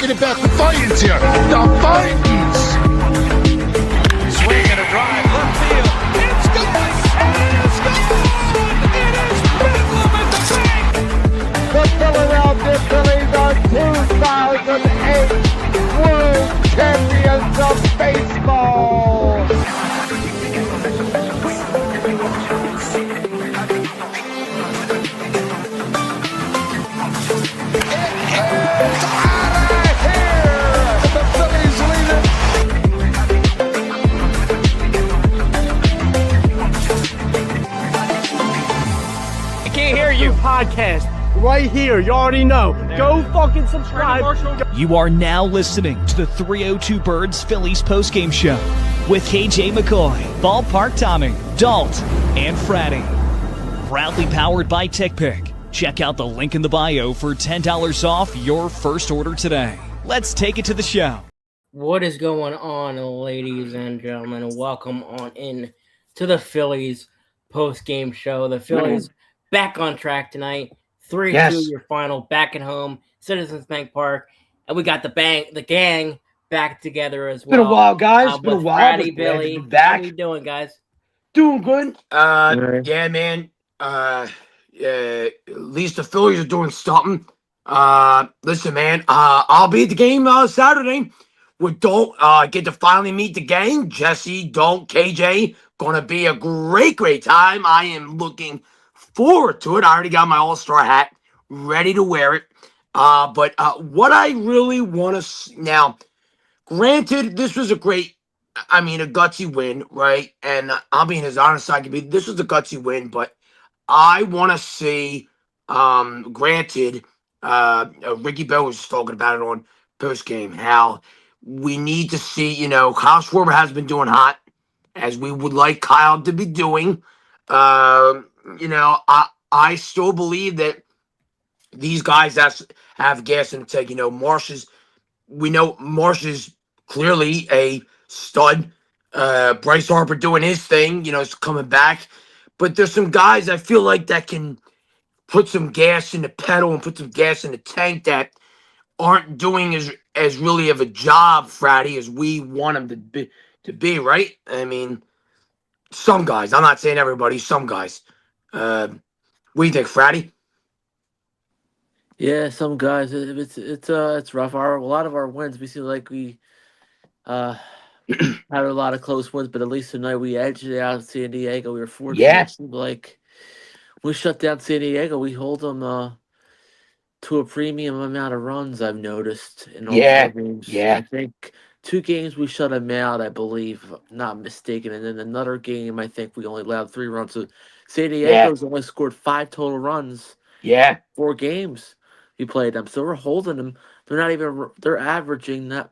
talking about the Titans here. The Titans. Swing and a drive, left field. It's gone. It's gone. It is Bedlam at the bank. The Philadelphia Phillies are 2008 World Champions of Baseball. Podcast right here. You already know. Go fucking subscribe. You are now listening to the 302 Birds Phillies postgame show with KJ McCoy, Ballpark Tommy, Dalt, and Fratty. Proudly powered by TickPick. Check out the link in the bio for $10 off your first order today. Let's take it to the show. What is going on, ladies and gentlemen? Welcome on in to the Phillies postgame show. The Phillies back on track tonight. 3-2 your final, back at home, Citizens Bank Park. And we got the gang back together as well. Been a while, guys. Been a while. Fratty, Billy. Back. How you doing, guys? Doing good. Yeah, man. At least the Phillies are doing something. Listen, man, I'll be at the game Saturday. We don't get to finally meet the gang. Jesse, Don't, KJ. Gonna be a great time. I am looking forward to it. I already got my All-Star hat ready to wear it. But what I really want to now, granted, this was a gutsy win, right? And I'm being as honest as I can be. This was a gutsy win, but I want to see, granted, Ricky Bell was talking about it on postgame, how we need to see, Kyle Schwarber has been doing hot, as we would like Kyle to be doing. I still believe that these guys have gas in the tank. We know Marsh is clearly a stud. Bryce Harper doing his thing, is coming back. But there's some guys I feel like that can put some gas in the pedal and put some gas in the tank that aren't doing as really of a job, Fratty, as we want them to be, right? I mean, some guys. I'm not saying everybody. Some guys. What do you think, Fratty? Yeah, some guys. It's rough. A lot of our wins, we seem like we had a lot of close wins, but at least tonight we edged it out in San Diego. We were 4-2. Yeah. It seemed like we shut down San Diego. We hold them to a premium amount of runs. I've noticed in all four games. Yeah. I think 2 games we shut them out, I believe, if I'm not mistaken, and then another game I think we only allowed 3 runs. So San Diego's only scored 5 total runs. Yeah. 4 games we played them. So we're holding them. They're averaging that.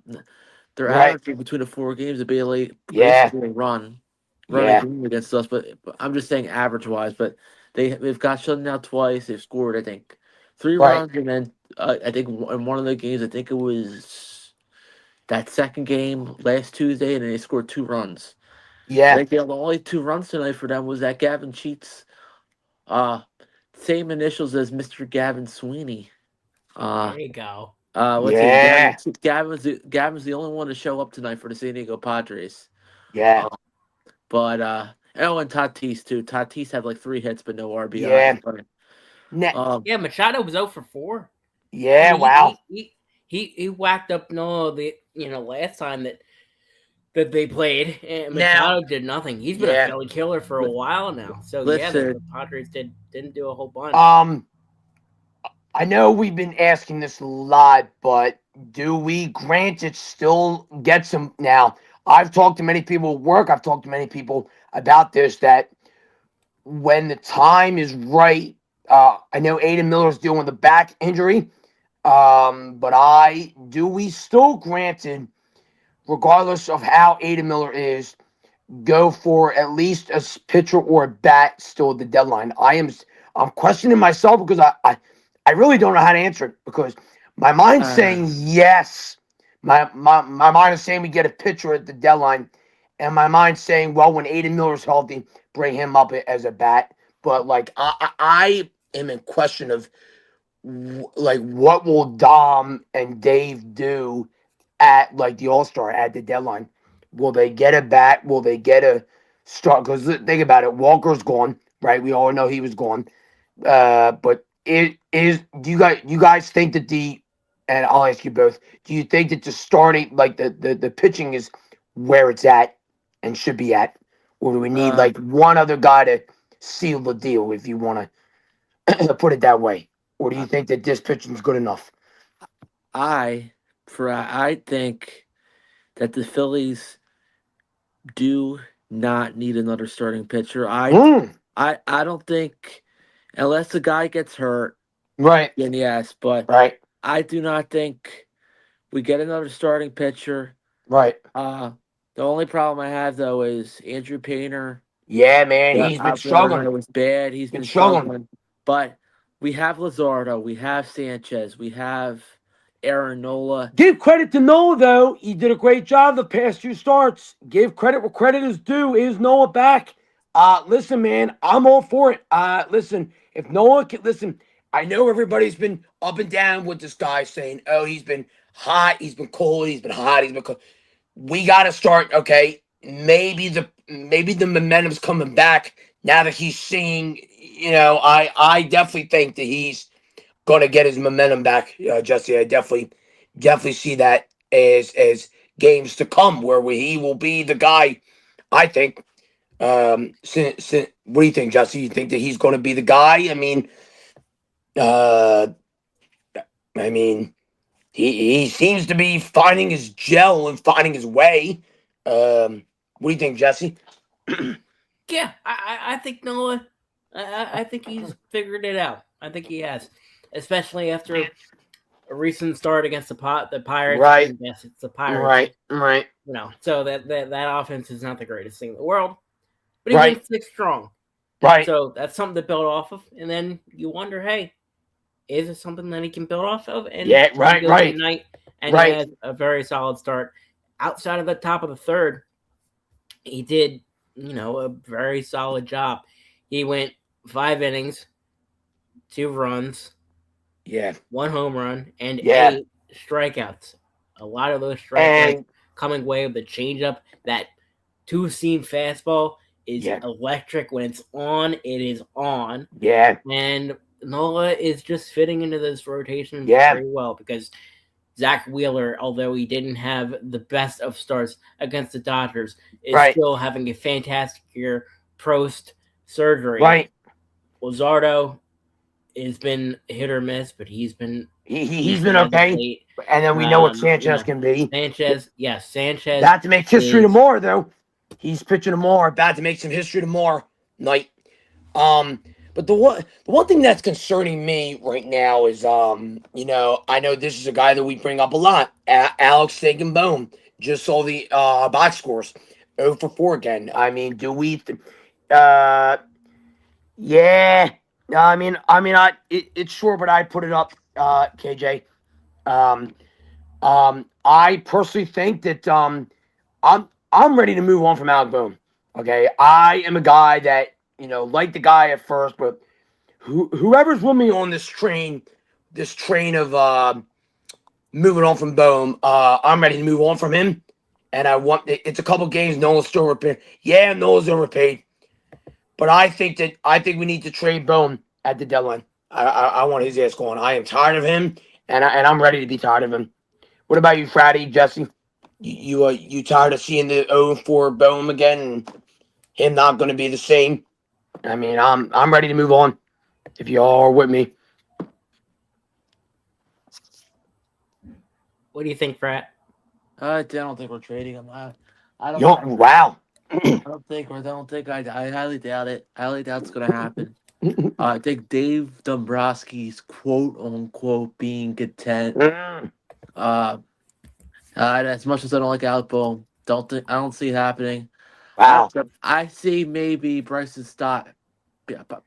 They're averaging between the 4 games to be basically a run a game against us. But I'm just saying average wise. But they've got shut down twice. They've scored, I think, 3 runs, and then I think in one of the games, I think it was that second game last Tuesday, and then they scored 2 runs. Yeah. I think the only 2 runs tonight for them was that Gavin Sheets, same initials as Mr. Gavin Sweeney. There you go. Gavin's the only one to show up tonight for the San Diego Padres. Yeah. And Tatis too. Tatis had like 3 hits but no RBI. Yeah. Machado was 0 for 4. Yeah, wow. He whacked up Nola last time that they played, and Machado did nothing. He's been a Philly killer for a while now. So the Padres didn't do a whole bunch. I know we've been asking this a lot, but do we, granted, still get some now? I've talked to many people at work. I've talked to many people about this, that when the time is right, I know Aiden Miller's dealing with a back injury, but do we still, granted, regardless of how Aiden Miller is, go for at least a pitcher or a bat still at the deadline? I'm questioning myself because I really don't know how to answer it, because my mind's saying yes. My mind is saying we get a pitcher at the deadline, and my mind's saying, well, when Aiden Miller's healthy, bring him up as a bat. But I am in question of like what will Dom and Dave do at like the All-Star at the deadline? Will they get a bat? Will they get a start? Because think about it, Walker's gone, right? We all know he was gone. But it is. Do you guys think that and I'll ask you both. Do you think that the starting, like the pitching, is where it's at and should be at, or do we need like one other guy to seal the deal, if you want to put it that way, or do you think that this pitching is good enough? I think that the Phillies do not need another starting pitcher. I don't think, unless the guy gets hurt, Right. then yes, but Right. I do not think we get another starting pitcher. Right. The only problem I have though is Andrew Painter. Yeah, man, he's been struggling. It was bad. He's been struggling. But we have Luzardo, we have Sanchez, we have Aaron Nola. Give credit to Nola, though. He did a great job the past 2 starts. Give credit where credit is due. Is Nola back? Listen, man, I'm all for it. Listen, if Nola can listen, I know everybody's been up and down with this guy saying, "Oh, he's been hot, he's been cold, he's been hot, he's been cold." We got to start. Okay, maybe the momentum's coming back now that he's seeing. You know, I definitely think that he's going to get his momentum back, Jesse. I definitely see that as games to come, where he will be the guy. I think. What do you think, Jesse? You think that he's going to be the guy? He seems to be finding his gel and finding his way. What do you think, Jesse? Yeah, I think Nola. I think he's figured it out. I think he has, especially after a recent start against the Pirates. Right. Yes, it's the Pirates. Right. You know, so that offense is not the greatest thing in the world, but he went 6 strong. Right. So that's something to build off of, and then you wonder, hey, is it something that he can build off of? And yeah, right. Tonight, and he had a very solid start. Outside of the top of the third, he did, a very solid job. He went 5 innings, 2 runs, 1 home run, and 8 strikeouts. A lot of those strikeouts coming away with the changeup. That 2-seam fastball is electric. When it's on, it is on. Yeah. And Nola is just fitting into this rotation very well, because Zach Wheeler, although he didn't have the best of starts against the Dodgers, is still having a fantastic year post-surgery. Right. Luzardo has been hit or miss, but he's been okay. And then we know what Sanchez can be. Sanchez. About to make history tomorrow, though. He's pitching tomorrow. About to make some history tomorrow night. But the one thing that's concerning me right now is, I know this is a guy that we bring up a lot. Alex Bohm. Just saw the box scores. 0 for 4 again. Do we? Yeah. It's short, but I put it up, KJ. I personally think that I'm ready to move on from Alex Bohm. Okay, I am a guy that like the guy at first, but whoever's with me on this train of moving on from Bohm, I'm ready to move on from him. And it's a couple games. Nola's still overpaid. Yeah, Nola's overpaid. But I think we need to trade Bohm at the deadline. I want his ass going. I am tired of him, and I'm ready to be tired of him. What about you, Fratty, Jesse? You tired of seeing the 0-4 Bohm again, and him not going to be the same? I'm ready to move on. If y'all are with me. What do you think, Frat? I don't think we're trading him. I don't. Wow. I highly doubt it. I highly doubt it's going to happen. I think Dave Dombrowski's quote unquote being content. As much as I don't like Alec Bohm, I don't see it happening. Wow. I see maybe Bryson Stott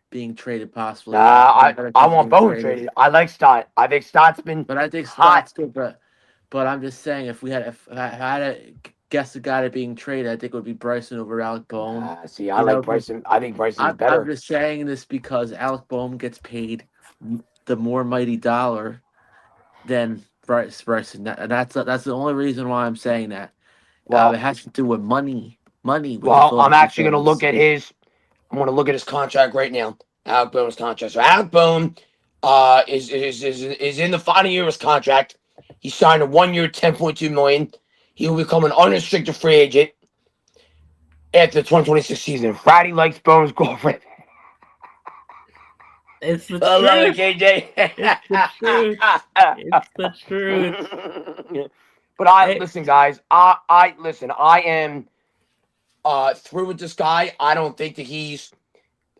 being traded possibly. I want Bohm traded. I like Stott. I think Stott's been. But I think Stott's good. But I'm just saying, if I had to guess the guy that being traded, I think it would be Bryson over Alec Bohm. I like Bryson. I think Bryson's better. I'm just saying this because Alec Bohm gets paid the more mighty dollar than Bryson. That's the only reason why I'm saying that. Well, it has to do with money. Money with the well, I'm Philadelphia actually going to look Phillies. at his. I'm going to look at his contract right now. Alec Boehm's contract. So Alec Boehm is in the final year of his contract. He signed a 1 year, $10.2 million. He will become an unrestricted free agent after the 2026 season. Friday likes Boehm's girlfriend. It's the I love it, truth. KJ. It's the truth. It's the truth. But listen, guys. I listen. I am through with this guy. I don't think that he's.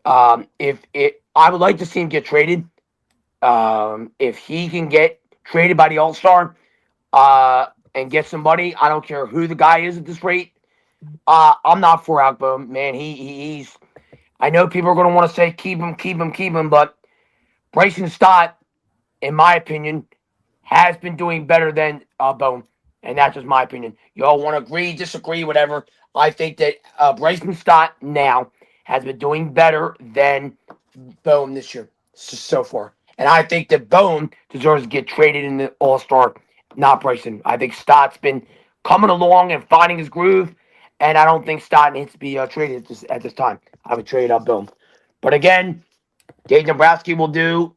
I would like to see him get traded. If he can get traded by the All-Star, and get somebody, I don't care who the guy is at this rate. I'm not for Alec Boehm, man. He's. I know people are going to want to say keep him, but Bryson Stott, in my opinion, has been doing better than Boehm, and that's just my opinion. Y'all want to agree, disagree, whatever. I think that Bryson Stott now has been doing better than Boehm this year so far. And I think that Boehm deserves to get traded in the All-Star, not Bryson. I think Stott's been coming along and finding his groove, and I don't think Stott needs to be traded at this time. I would trade up Boehm. But again, Dave Dombrowski will do.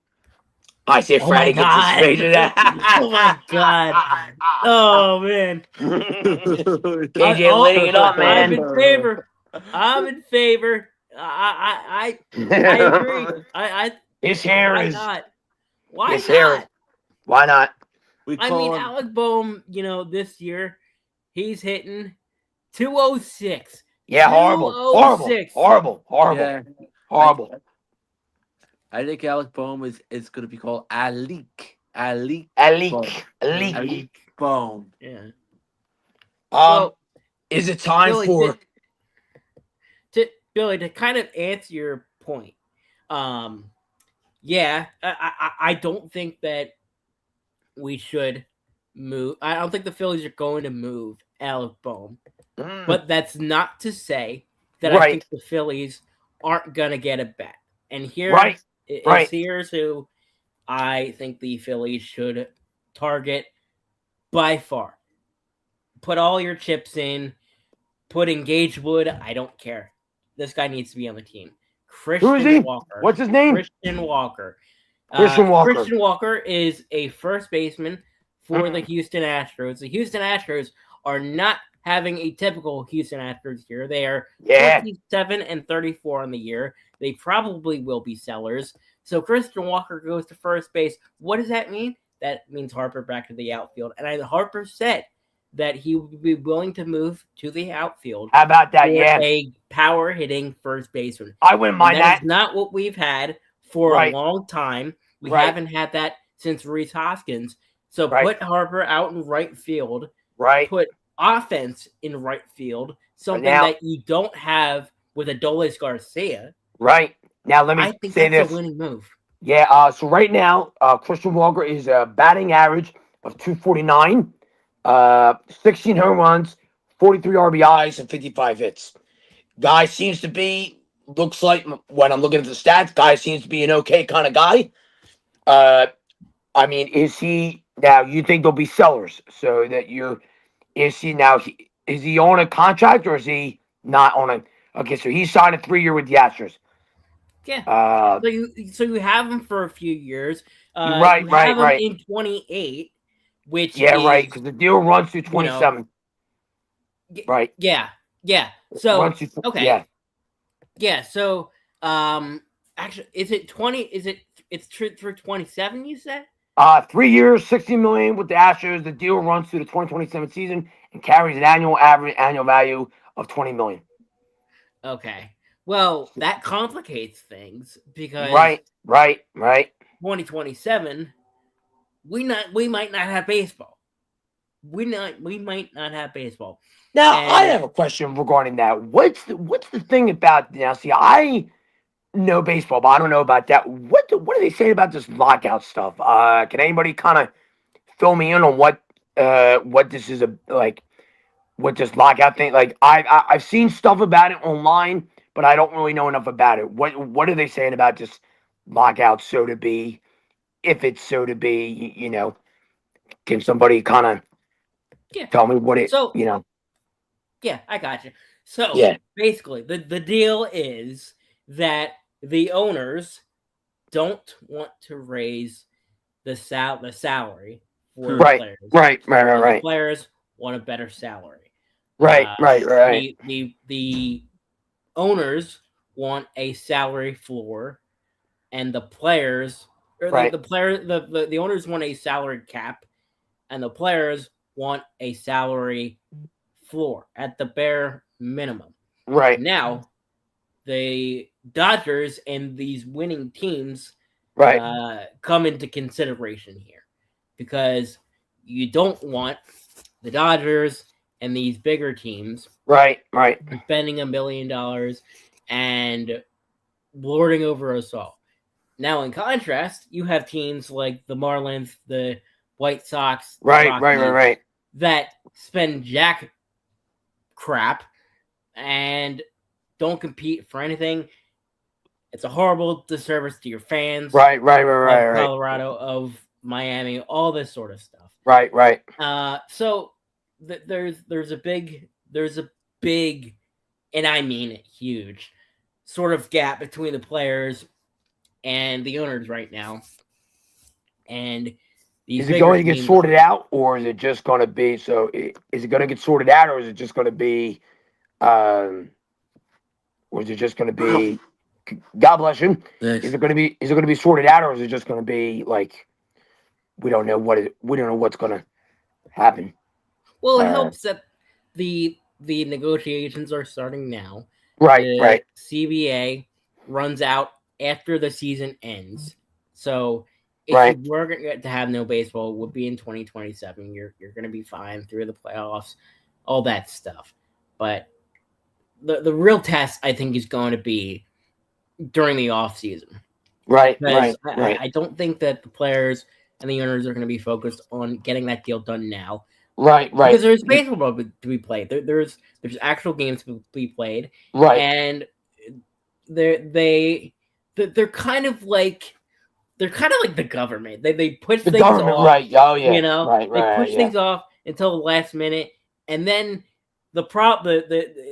I say Oh my Friday gets his God. traded. Oh my God. Oh man. KJ lighting it up, man. I'm in favor. I agree. His hair why is. not? Why His hair. not? Why not? I mean, Alec Boehm, this year he's hitting 206. Yeah, horrible. Yeah. Horrible. I think Alec Boehm is going to be called Alec Boehm. Yeah. Is it time Billy, for Billy, to kind of answer your point? Yeah, I don't think that we should move. I don't think the Phillies are going to move Alec Boehm, but that's not to say that I think the Phillies aren't gonna get a bat. And here's who I think the Phillies should target by far. Put all your chips in. Put Engagewood. I don't care. This guy needs to be on the team. Who is he? Walker. What's his name? Christian Walker. Christian Walker is a first baseman for the Houston Astros. The Houston Astros are not having a typical Houston Astros year. They are 27-34 on the year. They probably will be sellers. So Christian Walker goes to first base. What does that mean? That means Harper back to the outfield. And Harper said that he would be willing to move to the outfield. How about that? Yeah. A power hitting first baseman. I wouldn't mind that. That is not what we've had for a long time. We haven't had that since Rhys Hoskins. So put Harper out in right field. Put offense in right field. Something that you don't have with Adolis Garcia. Right. Now let me I think say that's this. a winning move. Yeah. So right now, Christian Walker is a batting average of 249. 16 home runs, 43 RBIs, and 55 hits. Guy seems to be, looks like, when I'm looking at the stats, guy seems to be an okay kind of guy. I mean, is he, now you think there'll be sellers, so that is he on a contract or is he not on a, okay, so he signed a 3-year with the Astros. Yeah. So you have him for a few years. Right. In 28. Which because the deal runs through 27. Right. Yeah. So okay. Yeah. So actually, is it 20? It's through 27? You said. 3 years, $60 million with the Astros. The deal runs through the 2027 season and carries an annual value of $20 million. Okay. Well, that complicates things because right. 2027. We might not have baseball. We might not have baseball. Now I have a question regarding that. What's the thing about now? See, I know baseball, but I don't know about that. What are they saying about this lockout stuff? Can anybody kind of fill me in on what this is like? What this lockout thing? Like I've seen stuff about it online, but I don't really know enough about it. What are they saying about this lockout? So to be. if it's so to be, can somebody kind of tell me what it, Yeah, I got you. So Yeah. basically, the deal is that the owners don't want to raise the salary for Right, players. right. The players want a better salary. Right. The owners want a salary floor, and the players, or the owners want a salary cap, and the players want a salary floor at the bare minimum. Right. Now, the Dodgers and these winning teams come into consideration here, because you don't want the Dodgers and these bigger teams spending $1 million and lording over us all. Now, in contrast, you have teams like the Marlins, the White Sox, Right. that spend jack crap and don't compete for anything. It's a horrible disservice to your fans. Right. Of Colorado, of Miami, all this sort of stuff. Right. So there's a big, and I mean it, huge, sort of gap between the players and the owners right now. And is it going to get sorted out, or is it just going to be? So, is it going to get sorted out, or is it just going to be? Or is it just going to be? God bless you. Thanks. Is it going to be sorted out, or is it just going to be like we don't know what's going to happen? Well, it helps that the negotiations are starting now. Right. CBA runs out after the season ends, so if you were going to have no baseball, it would be in 2027. You're going to be fine through the playoffs, all that stuff. But the real test, I think, is going to be during the off season. Right. I don't think that the players and the owners are going to be focused on getting that deal done now. Right. Because there's baseball to be played. There's actual games to be played. Right. And they're kind of like the government. They push things off. Right. Oh yeah. They push things off until the last minute, and then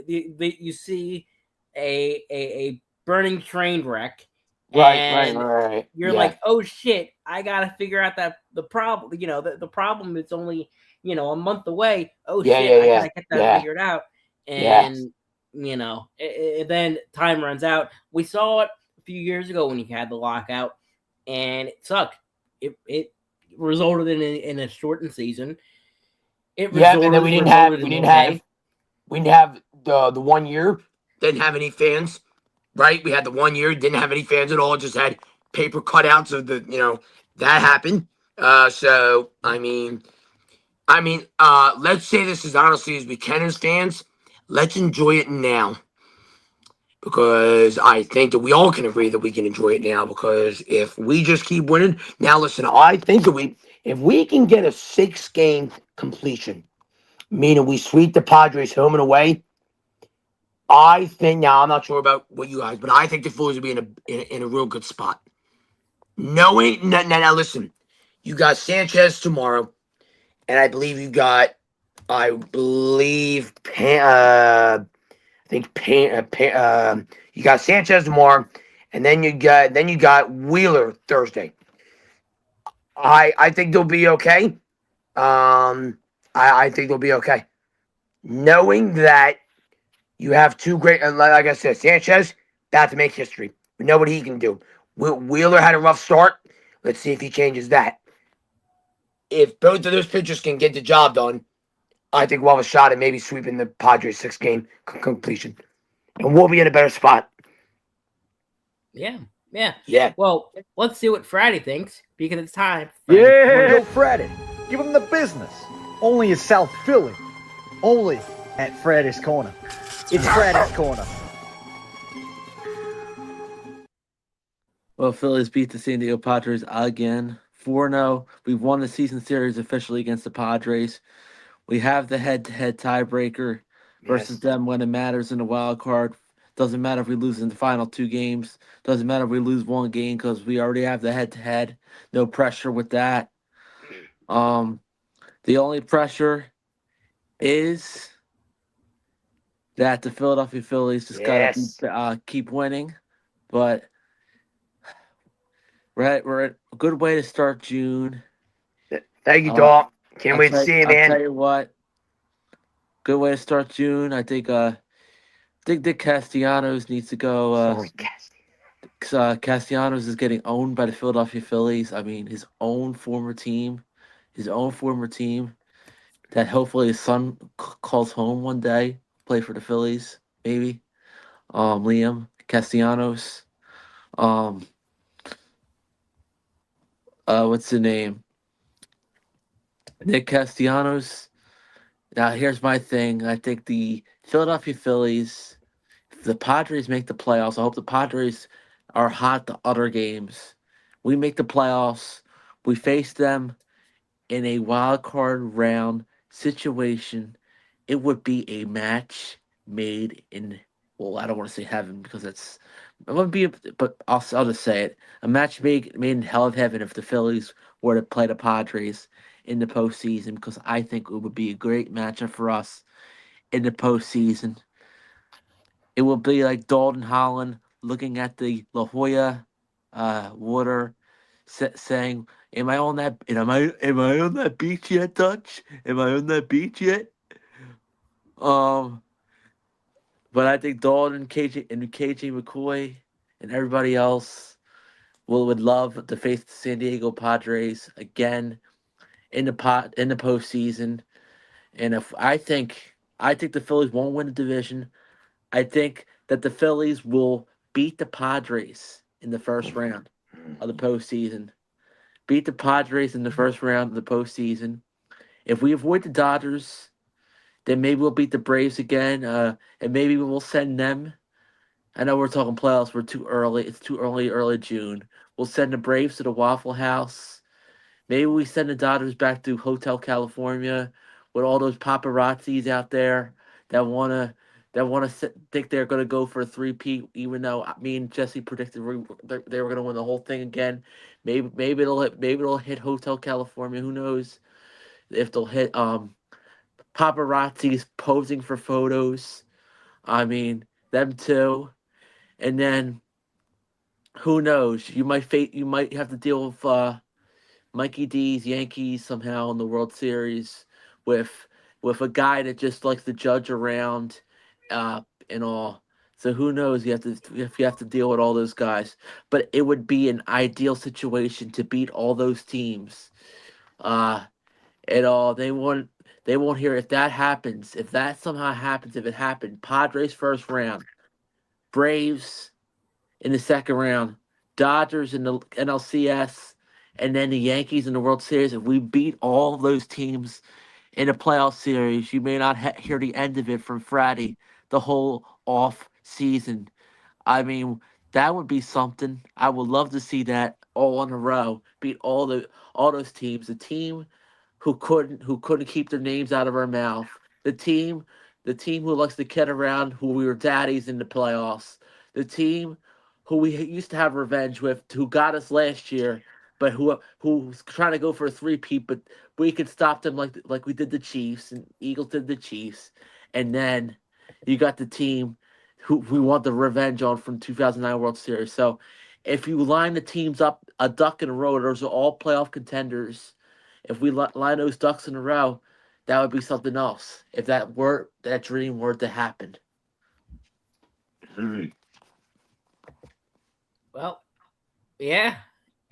you see a burning train wreck. Right. You're like, oh shit! I gotta figure out that the problem. The problem is only a month away. Oh shit! I gotta get that figured out. And then time runs out. We saw it a few years ago when you had the lockout, and it sucked. It resulted in a shortened season. And then we didn't have the 1 year. Didn't have any fans. Right, we had the 1 year, didn't have any fans at all. Just had paper cutouts of that happened. So I mean, let's say this as honestly as we can as fans. Let's enjoy it now, because I think that we all can agree that we can enjoy it now. Because if we just keep winning, now listen, I think that if we can get a 6-game completion, meaning we sweep the Padres home and away. I think now I'm not sure about what you guys, but I think the Phillies will be in a real good spot. Now listen, you got Sanchez tomorrow, and I believe you got, you got Sanchez tomorrow, and then you got Wheeler Thursday. I think they'll be okay. I think they'll be okay, knowing that. You have two great, like I said, Sanchez, about to make history. We know what he can do. Wheeler had a rough start. Let's see if he changes that. If both of those pitchers can get the job done, I think we'll have a shot at maybe sweeping the Padres 6-game completion. And we'll be in a better spot. Yeah. Well, let's see what Friday thinks, because it's time. Yo, Friday. Give him the business. Only in South Philly. Only at Friday's Corner. It's Friday's Corner. Well, Phillies beat the San Diego Padres again, 4-0. We've won the season series officially against the Padres. We have the head-to-head tiebreaker versus them when it matters in the wild card Doesn't matter if we lose in the final 2 games. Doesn't matter if we lose 1 game because we already have the head-to-head. No pressure with that. The only pressure is that the Philadelphia Phillies just gotta keep winning. But we're at a good way to start June. Thank you, Doc. Can't wait to see you, man. I'll tell you what. Good way to start June. I think Nick Castellanos needs to go. Castellanos is getting owned by the Philadelphia Phillies. I mean, his own former team, that hopefully his son calls home one day, play for the Phillies, maybe. Liam Castellanos. What's the name? Nick Castellanos. Now, here's my thing. I think the Philadelphia Phillies, if the Padres make the playoffs, I hope the Padres are hot the other games. We make the playoffs. We face them in a wild card round situation. It would be a match made in, well, I don't want to say heaven because it would be, but I'll just say it. A match made in hell of heaven if the Phillies were to play the Padres in the postseason, because I think it would be a great matchup for us in the postseason. It will be like Dalton Holland looking at the La Jolla water, saying, "Am I on that? Am I on that beach yet, Dutch? Am I on that beach yet?" But I think Dalton, KJ McCoy, and everybody else would love to face the San Diego Padres again in the postseason. And if I think the Phillies won't win the division. I think that the Phillies will beat the Padres in the first round of the postseason. Beat the Padres in the first round of the postseason. If we avoid the Dodgers, then maybe we'll beat the Braves again, and maybe we'll send them. I know we're talking playoffs. We're too early. It's too early June. We'll send the Braves to the Waffle House. Maybe we send the Dodgers back to Hotel California with all those paparazzis out there that wanna think they're gonna go for a 3-peat, even though me and Jesse predicted they were gonna win the whole thing again. Maybe it'll hit Hotel California. Who knows if they'll hit paparazzis posing for photos. I mean, them too. And then who knows? You might have to deal with Mikey D's Yankees somehow in the World Series with a guy that just likes to judge around and all. So who knows? If you have to deal with all those guys, but it would be an ideal situation to beat all those teams. And all they won't hear if that happens. If that somehow happens, if it happened, Padres first round, Braves in the second round, Dodgers in the NLCS, and then the Yankees in the World Series. If we beat all those teams in a playoff series, you may not hear the end of it from Friday the whole off season. I mean, that would be something. I would love to see that all in a row. Beat all those teams. The team who couldn't keep their names out of our mouth. The team who likes to kid around, who we were daddies in the playoffs. The team who we used to have revenge with, who got us last year, but who's trying to go for a 3-peat, but we could stop them like we did the Chiefs, and Eagles did the Chiefs. And then you got the team who we want the revenge on from 2009 World Series. So if you line the teams up a duck in a row, those are all playoff contenders. If we line those ducks in a row, that would be something else. If that dream were to happen. Well, yeah,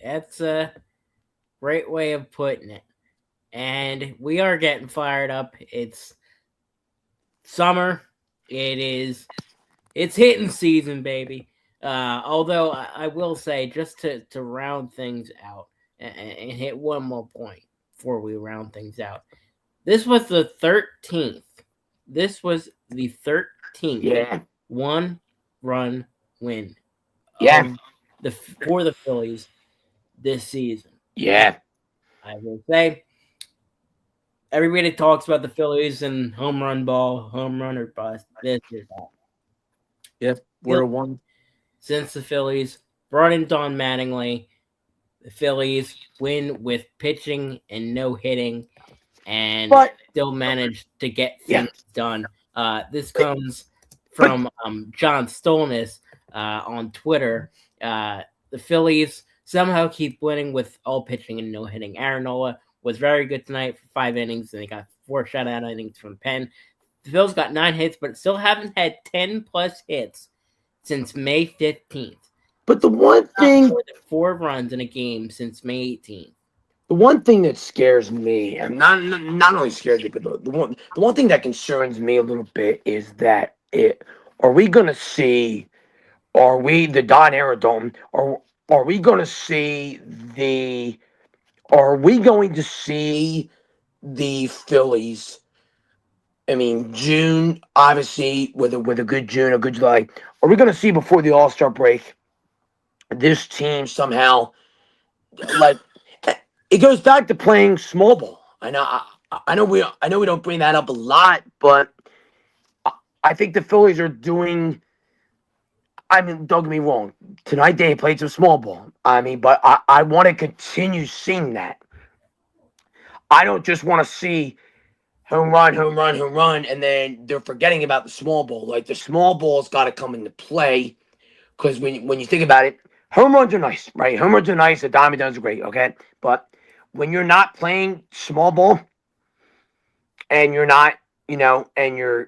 that's a great way of putting it. And we are getting fired up. It's summer. It's hitting season, baby. Although I will say, just to round things out and hit one more point before we round things out. This was the 13th. This was the 13th one-run win. For the Phillies this season. Yeah. I will say, everybody talks about the Phillies and home run ball, home run or bust, this or that. Yep, we're one. Since the Phillies brought in Don Mattingly, the Phillies win with pitching and no hitting, and still managed to get things done. This comes from John Stolness on Twitter. The Phillies somehow keep winning with all pitching and no hitting. Aaron Nola was very good tonight for 5 innings, and they got 4 shutout innings from Penn. The Phillies got 9 hits, but still haven't had 10-plus hits since May 15th. But the one thing... More than 4 runs in a game since May 18th. The one thing that scares me, and not only scares me, but the one thing that concerns me a little bit is that are we going to see the Don Aerodome, or are we going to see the Phillies? I mean, June, obviously, with a good June, a good July. Are we going to see before the All-Star break this team somehow, like, it goes back to playing small ball. I know we don't bring that up a lot, but I think the Phillies are doing. I mean, don't get me wrong. Tonight they played some small ball. I mean, but I want to continue seeing that. I don't just want to see home run, and then they're forgetting about the small ball. Like, the small ball's got to come into play, because when you think about it, home runs are nice, right? Home runs are nice. The diamond runs are great, okay? But when you're not playing small ball, and you're not, and your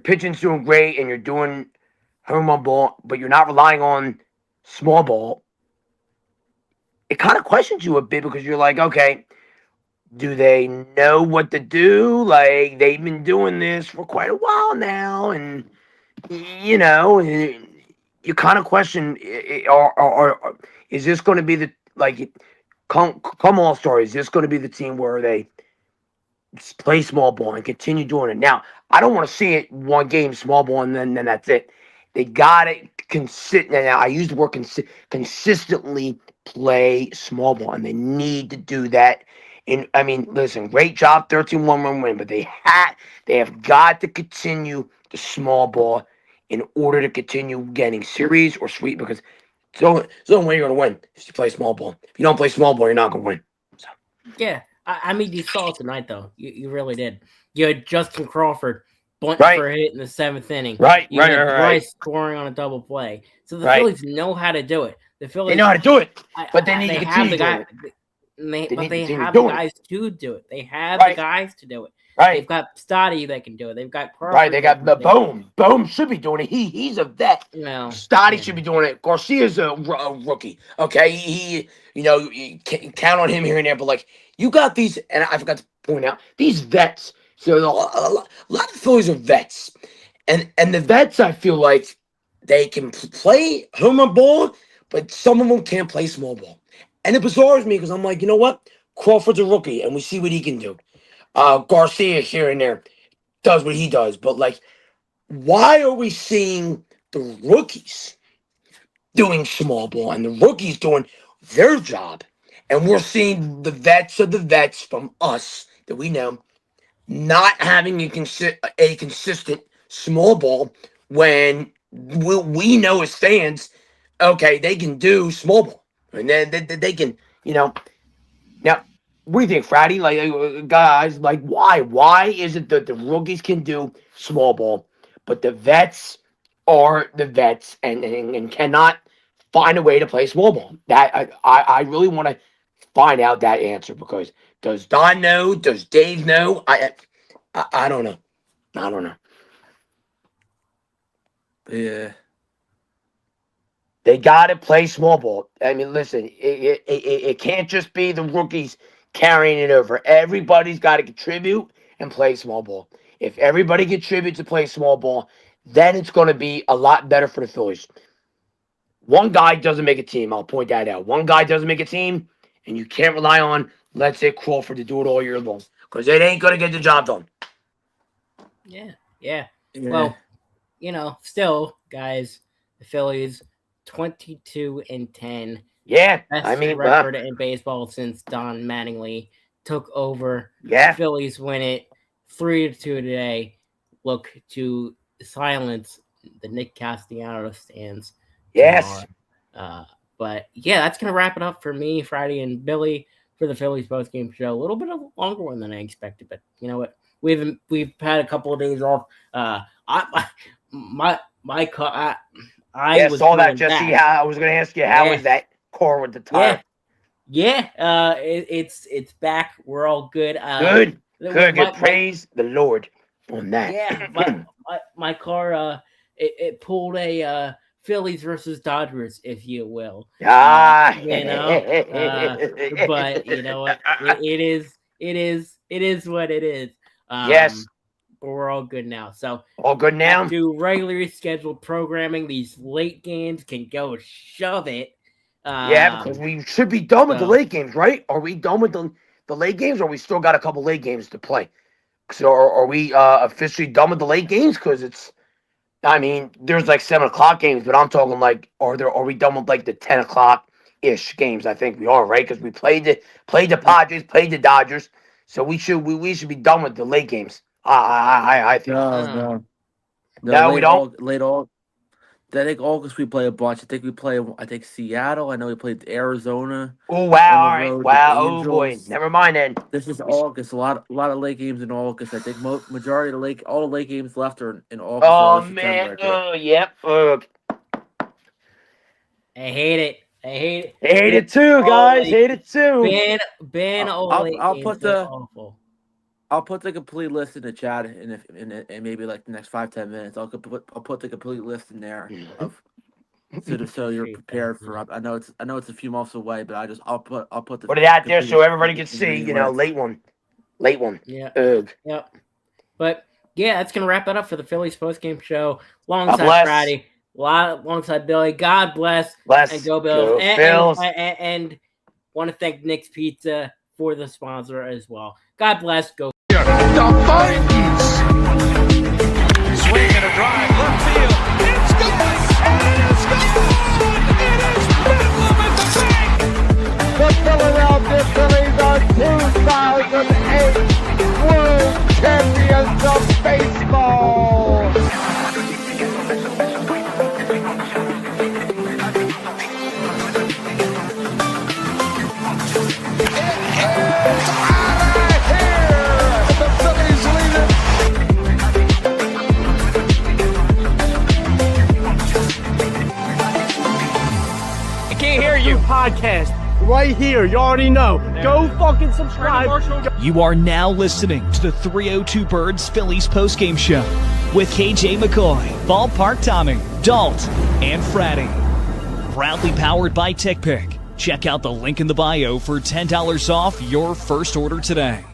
pitching's doing great, and you're doing home run ball, but you're not relying on small ball, it kind of questions you a bit, because you're like, okay, do they know what to do? Like, they've been doing this for quite a while now, and you kind of question, or is this going to be the, like, come All-Star, is this going to be the team where they play small ball and continue doing it? Now, I don't want to see it one game small ball and then that's it. They got it now. I use the word consistently play small ball, and they need to do that. And I mean, listen, great job, 13-1 run win, but they have got to continue the small ball in order to continue getting series or sweep, because it's the only way you're going to win is to play small ball. If you don't play small ball, you're not going to win. So. Yeah, I mean, you saw it tonight, though. You really did. You had Justin Crawford bunting for a hit in the 7th inning. You had Bryce scoring on a double play. So the Phillies know how to do it. They know how to do it, but they need to continue doing it. They have the guys to do it. They have the guys to do it. They've got Stotty that can do it. They've got Crawford. They got the Boom. Boom should be doing it. He's a vet. Stotty should be doing it. Garcia's a rookie. Okay, you can count on him here and there. But like, you got these, and I forgot to point out these vets. So a lot of the Phillies are vets, and the vets, I feel like they can play home run ball, but some of them can't play small ball. And it bizarres me, because I'm like, you know what? Crawford's a rookie, and we see what he can do. Garcia here and there does what he does. But, like, why are we seeing the rookies doing small ball and the rookies doing their job? And we're seeing the vets of the vets from us that we know not having a consistent small ball, when we know as fans, okay, they can do small ball. And then they can, Now, what do you think, Fratty? Like, guys, like, why? Why is it that the rookies can do small ball, but the vets are the vets and cannot find a way to play small ball? That I really want to find out that answer, because does Don know? Does Dave know? I don't know. I don't know. Yeah. They got to play small ball. I mean, listen, it can't just be the rookies carrying it over. Everybody's got to contribute and play small ball. If everybody contributes to play small ball, then it's going to be a lot better for the Phillies. One guy doesn't make a team. I'll point that out. One guy doesn't make a team, and you can't rely on, let's say, Crawford to do it all year long, because it ain't going to get the job done. Yeah. Well, still, guys, the Phillies 22-10. Yeah, best record in baseball since Don Mattingly took over. Yeah, the Phillies win it 3-2 today. Look to silence the Nick Castellanos stands. Yes. But yeah, that's gonna wrap it up for me, Friday and Billy, for the Phillies post-game show. A little bit of a longer one than I expected, but you know what? We've had a couple of days off. I saw that, Jesse. I was going to ask you, how is that core with the tire? Yeah. It's back. We're all good. Good. Praise the Lord on that. Yeah, my car it pulled a Phillies versus Dodgers, if you will. But you know what? It is what it is. Yes. But we're all good now. So all good now. Back to regularly scheduled programming. These late games can go shove it. Because we should be done with the late games, right? Are we done with the late games, or we still got a couple late games to play? So are we officially done with the late games? Because there's like 7 o'clock games, but I'm talking like, are we done with like the 10 o'clock-ish games? I think we are, right? Because we played the Padres, played the Dodgers, so we should be done with the late games. I think. No, we don't. I think August we play a bunch. I think we play. Seattle. I know we played Arizona. Oh wow! All right. Wow. Oh boy. Never mind then. This is August. A lot of late games in August. I think majority of all the late games left are in August. Oh man. Oh yep. I hate it. Hate it too, guys. Hate it too. I'll put the complete list in the chat in maybe like the next 5-10 minutes. I'll put the complete list in there of so you're prepared for. I know it's a few months away, but I'll put it out there so everybody can see. Late one. Yeah. Ugh. Yep. But yeah, that's gonna wrap it up for the Phillies postgame show. Alongside Friday, alongside Billy. God bless. And go Bills. And want to thank Nick's Pizza for the sponsor as well. God bless. Go. The Vikings. Swing and a drive, left field. It's gone. It is gone. It is Bedlam at the bank. The Philadelphia Phillies are 2008 World Champions of Baseball. Podcast right here. You already know. Go fucking subscribe. You are now listening to the 302 Birds Phillies postgame show with KJ McCoy, Ballpark Tommy, Dalt, and Fratty. Proudly powered by TickPick. Check out the link in the bio for $10 off your first order today.